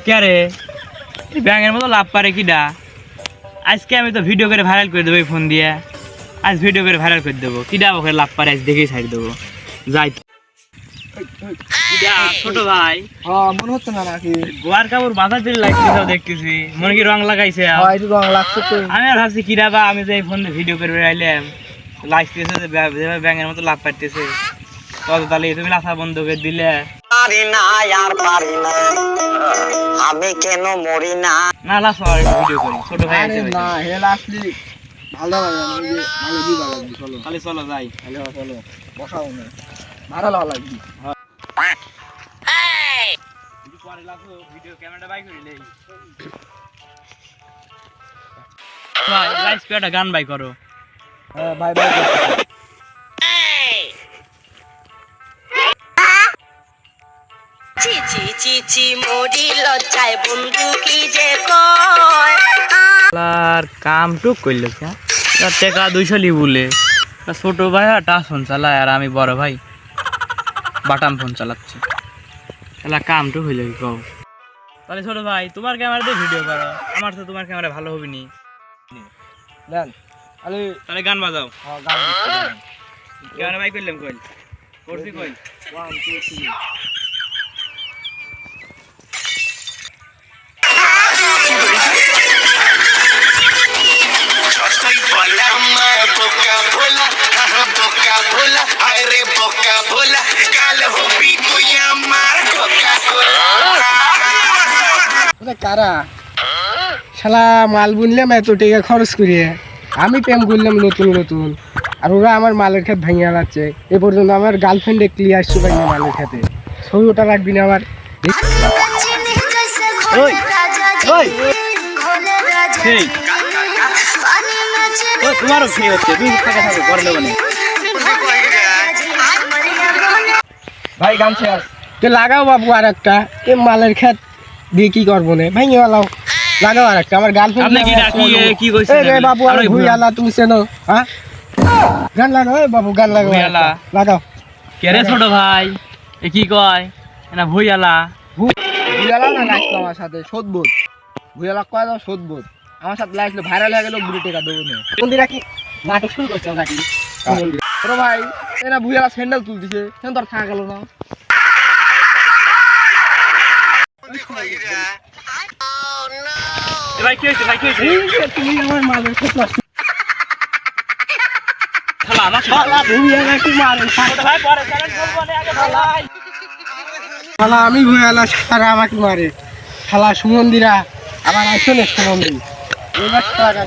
কে রে ব্যাঙের মতো লাভ পারে কিডা? আজকে আমি তো ভিডিও করে ভাইরাল করে দেবো এই ফোন দিয়ে। আজ ভিডিও করে ভাইরাল করে দেবো। কিডা ওখানে লাভ পারে আজ দেখেই ছাড়ি দেবো। যাই ছোট ভাই মনে হচ্ছে না নাকি গোয়ার কাপড় মাথা চুরি লাগতেছে দেখতেছি, মনে কি রং লাগাইছে? একটু রং লাগছে তো। আমি আর ভাবছি কিরা বা আমি যে এই ফোন দিয়ে ভিডিও করে বেড়াইলাম লাগতেছে যে ব্যাঙের মতো লাভ পাইতেছে। কত তাহলে তুমি লাফা বন্ধ করে দিলে? পারি না আর পারি না, আমি কেন মরি না। না লাফা ভিডিও করি, ছোট ভাই আছে না হেল আসলি ভালো লাগে না, এই যে ভালো দি ভালো লাগবে। চলো খালি চলো যাই। চলো চলো বসাও না ভালো লাগবে। পরে লাফো ভিডিও ক্যামেরাটা বাই করিলে ভাই লাইভ একটা গান বাই করো। হ্যাঁ ভাই ভাই চি চি চি চি মরি লজ্জায় বন্ধু কি যে কয়। আর কাম টুক করলো কে? টাকা 200 লি বলে ছোট ভাই টাচ ফোন চালায় আর আমি বড় ভাই বাটাম ফোন চালাচ্ছি। তাহলে কাম টুক হইলো কি কও? তাহলে ছোট ভাই তোমার ক্যামেরা দিয়ে ভিডিও করো, আমার তো তোমার ক্যামেরা ভালো হবে নি। দেন আরে তাহলে গান বাজাও। গান দিতে দেন। ক্যামেরা বাই করলাম কই? করছি কই? 1 2 3 কারা শালা মাল বুনলাম এত টাকা খরচ করিয়ে, আমি প্রেম করলাম নতুন নতুন, আর ওরা আমার মালের খেত ভেঙে আলাচ্ছে। এ পর্যন্ত আমার গার্লফ্রেন্ড একলি আসছে ভাঙিয়ে মালের খেতে। ছবি ওটা রাখবি না আমার। ওই ওই সেই ওই তোমারও খেয়ে হচ্ছে, দুই টাকা থাকো করে দেবো না। ভাই গান শেষ তো লাগাও বাবু আর একটা। এ মালের খেত দিয়ে কি করবো না, ভেঙে আলাও লাগাও আর একটা। আমার গার্লফ্রেন্ড আপনি কি কইছেন? বাবু আর ভুইয়ালা তুমি চেনো? হ্যাঁ গান লাগাও বাবু, গান লাগাও ভুইয়ালা? লাগাও। কে রে ছোট ভাই এ কি কয়? না ভুইয়ালা ভুইয়ালা না লাগলো আমার সাথে সদবোধ। ভুইয়ালা কয় দাও সদবোধ আমার সাথে লাগলো, ভাইরাল হয়ে গেল, বুড়ি টাকা দেবো না। মন্দিরা কি নাটক শুরু করছে নাকি? ছোট ভাই এরা ভুইয়ালা স্যান্ডেল তুলতেছে, সেন তো আর থাকা গেল না। ভাই কি হয়েছে? ভাই কি হয়েছে? এই যে তুমি আমার মালের খেত নষ্ট শালা আমার শালা ভুইয়ালা কি মারে ছোট ভাই পরে চ্যালেঞ্জ করবো না, আগে ভাই শালা আমি ভুইয়ালা সারা আমাকে মারে। শালা সুমন্দিরা আবার আসলে সুমন্দির এবার টাকা